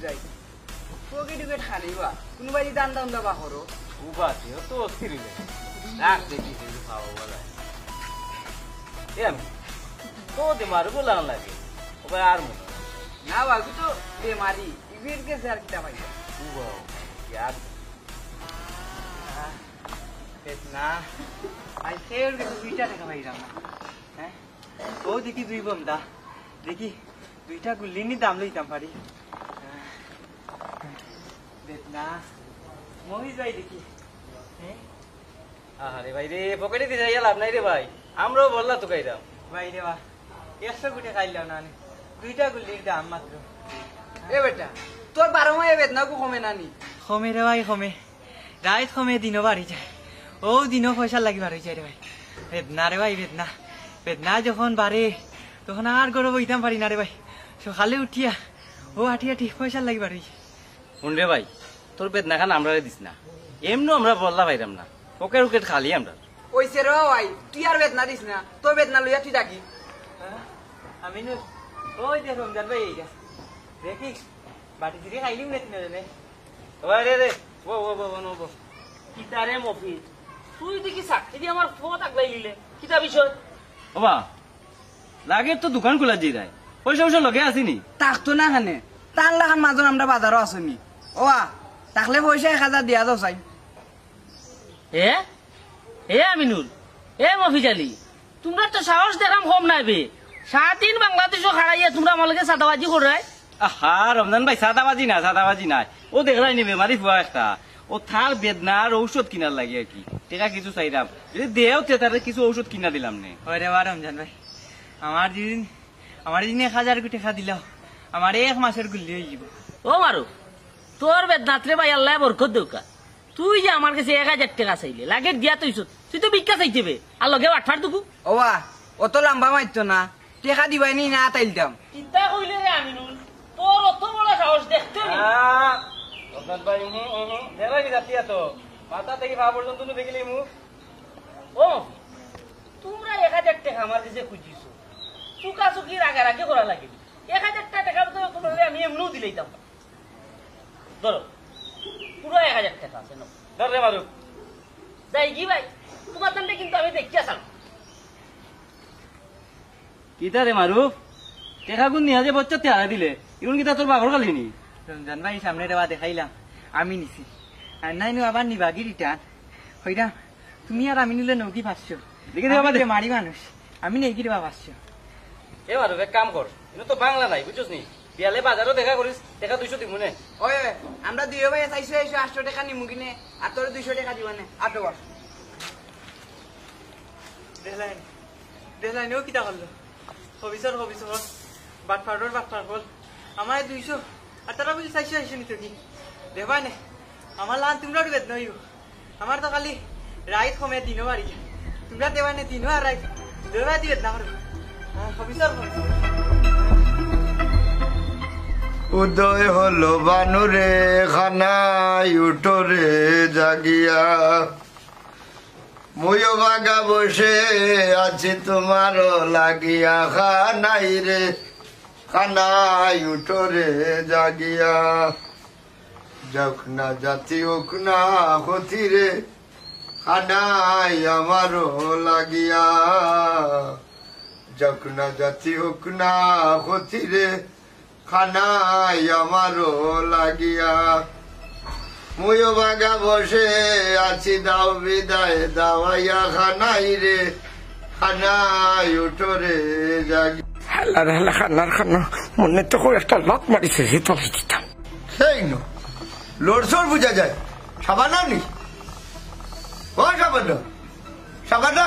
যাই তোকে ঢুকে ঠানিবা কোনোবাই দান দাম দাবা করো উবাতেও তো অস্থির রাখ দেখি খাওয়া বলা এম তো দে মারু বলা লাগে ওবার আর মনে না বাবু তো বেমারি ইবির গেছে আর কিটা ভাই উবা ইয়ার না আই সের গেছে দুইটা টাকা পাইলাম না হ্যাঁ ও দেখি দুই বমদা দেখি দুইটা গুলিনি দাম লইতাম পারি না মই যাই দেখি হ্যাঁ আরে ভাই রে পকেটে দিয়ে যাই লাভ নাই রে ভাই আমরাও বললা তো কাইরাম ভাই রে বা 100 গুটে খাইলাম না দুইটা গুলির দাম মাত্র এ বেটা তোর 12 মাসে বেদনা কো কমে নানি কমে রে ভাই কমে রাত কমে দিনও বাড়ি যায় ও দিনও পয়সা লাগি বাড়ি যায় রে ভাই বেদনা রে ভাই বেদনা বেদনা যখন বাড়ে তখন আর গরো বইতাম পারি না রে ভাই সকালে উঠিয়া ও আটি আটি পয়সা লাগি বাড়ি শুন রে ভাই তোর বেদনা খান আমরা দিস না এমনি আমরা বললা পাইরাম না পকেট উকেট খালি আমরা ওইসে রে ভাই তুই আর বেদনা দিস না তোর বেদনা লইয়া তুই থাকি আমি ওই দেখ রমজান ভাই এইটা দেখি বাটি দিকে খাইলিম না তিন জনে ওই রে রে ও ও ও নো ও কিতারে মফিজ তুই দেখি সাক্ষী দিয়ে আমার ফোন আগলাই লিলে কিতা বিষয় ওবা লাগে তো দোকান খোলা যাই রায় পয়সা পয়সা লগে আসিনি তাকতো না খানে টান লাখান মাজন আমরা বাজারও আসনি ও তাকলে পয়সা 1000 দিয়া দাও চাই এ আমিনুল এ মফিজ আলী তোমরা তো সাহস দেখাম কম নাই বে 7 বাংলাদেশও খাড়াইয়া তোমরা আমার লগে সাদাবাজি করে আহা রমজান ভাই সাদাবাজি নাই ও দেখলাই নি বেমারি ফুয়া একটা ও থার বেদনার ঔষধ কিনার লাগে আর কি টেকা কিছু চাইলাম যদি দেও তারে কিছু ঔষধ কিনা দিলাম নে ওরে বা রমজান ভাই আমার দিন 1000 কোটি টাকা দিলাও আমার 1 মাসের গুলি হয়ে যাব ও মারু তোর বেদনাত্রে ভাই আল্লাহ বরকত দৌকা তুই যে আমার কাছে 1000 টাকা চাইলে লাগে দিয়া তুই তো ভিক্ষা চাইতেবে আর লগে 8 দুকু ওবা অত লম্বা মাইতো না টাকা দিবাই নি না তাইলতাম কিতা কইলে রে আমিনুল তোর অত বড় সাহস দেখতে নি রমজান ভাই দেখলাই নি যাতিয়া তো মাথা থেকে পা পর্যন্ত দেখিলি মু ও তোমরা 1000 টাকা আমার কাছে খুঁজিছো চুকাচুকির আগে করা লাগে 1000 টাকা তো তোমার আমি এমনিও দিলেইতাম ধরো পুরো 1000 টাকা আছে না ধর রে মারু যাই কি ভাই তোমার দামটা কিন্তু আমি দেখি আসাম কিতা রে মারু টেকা গুণ নিয়া যে বচ্চা তেহারা দিলে ইগুন কিতা তোর বাঘর খালিনি রমজান ভাই সামনে দেওয়া দেখাইলাম আমি নিছি আর নাই নো আবার নিবা গিরিটা হইরা তুমি আর আমি নিলে নৌকি পাচ্ছো দেখি দে বাবা দে মারি মানুষ আমি নেই গিরিবা পাচ্ছো এ মারু এক কাম কর এটা তো বাংলা নাই বুঝছস নি বিয়ালে বাজারও দেখা করিস টাকা 200 দিব নে ওই আমরা দুই ভাই চাইছো 800 টাকা নিমু কিনে আর তোর 200 টাকা দিবানে আটো বস দেলাইন ও কিটা করলো হবিসর বাটফার বল আমার 200 আর তারা বলি 400 নিত কি দেবা নে আমার লান তোমরা বেদ নইব আমার তো খালি রাইত কমে দিনও বাড়ি তোমরা দেবা নে দিনও আর রাইত দেবা দিবে না আমার হবিসর উদয় হলো বানুরে খানায় উঠোরে জাগিয়া মুয়ো বাগা বসে আছি তোমার লাগিয়া খানাই রে খানায় উঠোরে জাগিয়া যাক না জাতি হোক না ক্ষতি রে খানাই আমারও লাগিয়া যাক না জাতি হোক না ক্ষতি রে খানাই আমারও লাগিয়া মুয়ো বাগা বসে আছি দাও বিদায় দাওয়াইয়া খানাই রে খানাই উঠোরে জাগি হেলা খানার খানা মনে তো একটা লাত মারিছে সেই নো লোড়সোর বুঝা যায় সাবান নি সাবান সাবান